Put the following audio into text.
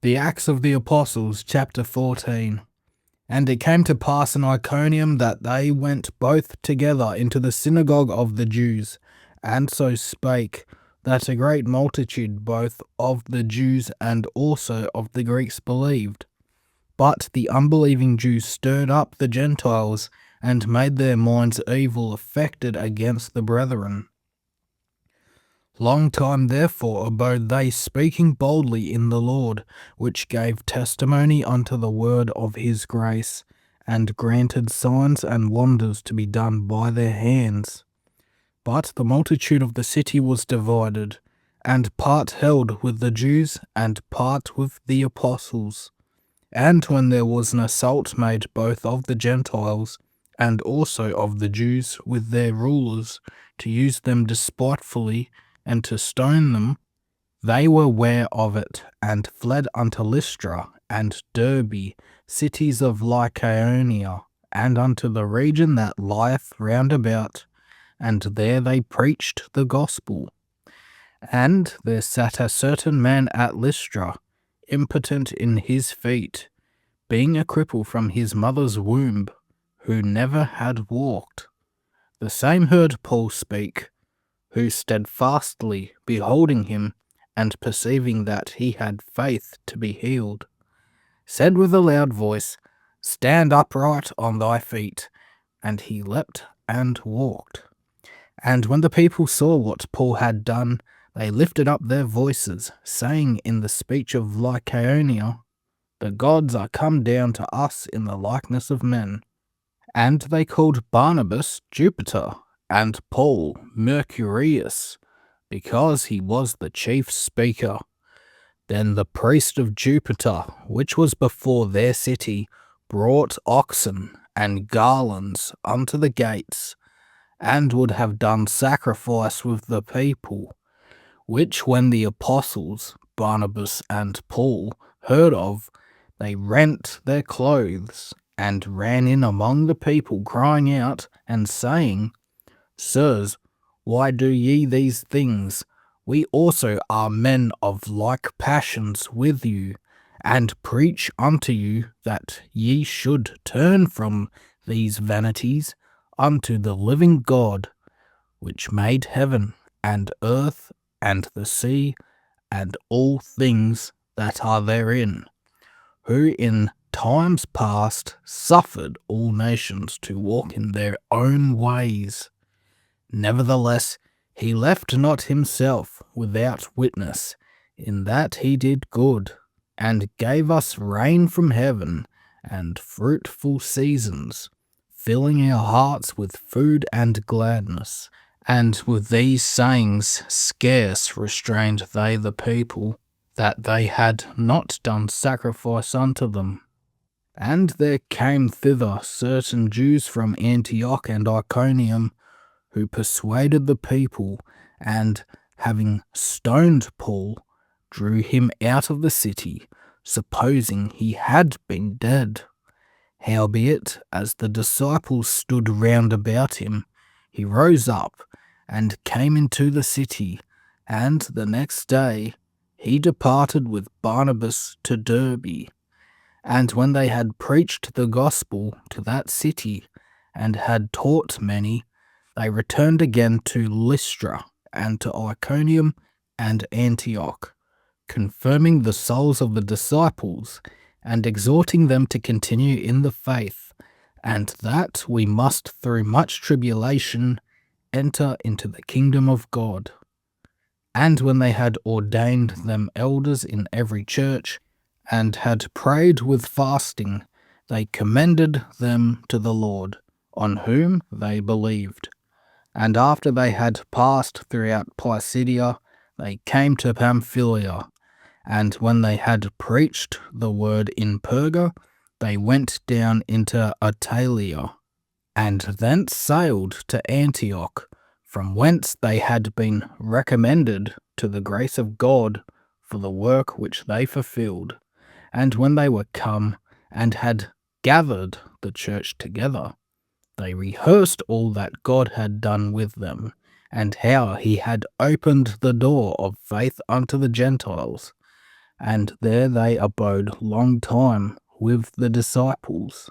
The Acts of the Apostles, chapter 14. And it came to pass in Iconium that they went both together into the synagogue of the Jews, and so spake, that a great multitude both of the Jews and also of the Greeks believed. But the unbelieving Jews stirred up the Gentiles, and made their minds evil affected against the brethren. Long time therefore abode they, speaking boldly in the Lord, which gave testimony unto the word of his grace, and granted signs and wonders to be done by their hands. But the multitude of the city was divided, and part held with the Jews, and part with the apostles. And when there was an assault made both of the Gentiles, and also of the Jews with their rulers, to use them despitefully, and to stone them, they were ware of it, and fled unto Lystra and Derbe, cities of Lycaonia, and unto the region that lieth round about, and there they preached the gospel. And there sat a certain man at Lystra, impotent in his feet, being a cripple from his mother's womb, who never had walked. The same heard Paul speak, who steadfastly beholding him, and perceiving that he had faith to be healed, said with a loud voice, Stand upright on thy feet. And he leapt and walked. And when the people saw what Paul had done, they lifted up their voices, saying in the speech of Lycaonia, The gods are come down to us in the likeness of men. And they called Barnabas Jupiter, and Paul Mercurius, because he was the chief speaker. Then the priest of Jupiter, which was before their city, brought oxen and garlands unto the gates, and would have done sacrifice with the people, which when the apostles, Barnabas and Paul, heard of, they rent their clothes, and ran in among the people, crying out, and saying, Sirs, why do ye these things? We also are men of like passions with you, and preach unto you that ye should turn from these vanities unto the living God, which made heaven and earth and the sea and all things that are therein, who in times past suffered all nations to walk in their own ways. Nevertheless, he left not himself without witness, in that he did good, and gave us rain from heaven, and fruitful seasons, filling our hearts with food and gladness. And with these sayings scarce restrained they the people, that they had not done sacrifice unto them. And there came thither certain Jews from Antioch and Iconium, who persuaded the people, and, having stoned Paul, drew him out of the city, supposing he had been dead. Howbeit, as the disciples stood round about him, he rose up, and came into the city, and the next day he departed with Barnabas to Derbe. And when they had preached the gospel to that city, and had taught many, they returned again to Lystra, and to Iconium and Antioch, confirming the souls of the disciples, and exhorting them to continue in the faith, and that we must through much tribulation enter into the kingdom of God. And when they had ordained them elders in every church, and had prayed with fasting, they commended them to the Lord, on whom they believed. And after they had passed throughout Pisidia, they came to Pamphylia. And when they had preached the word in Perga, they went down into Attalia, and thence sailed to Antioch, from whence they had been recommended to the grace of God for the work which they fulfilled. And when they were come, and had gathered the church together, they rehearsed all that God had done with them, and how he had opened the door of faith unto the Gentiles. and there they abode long time with the disciples.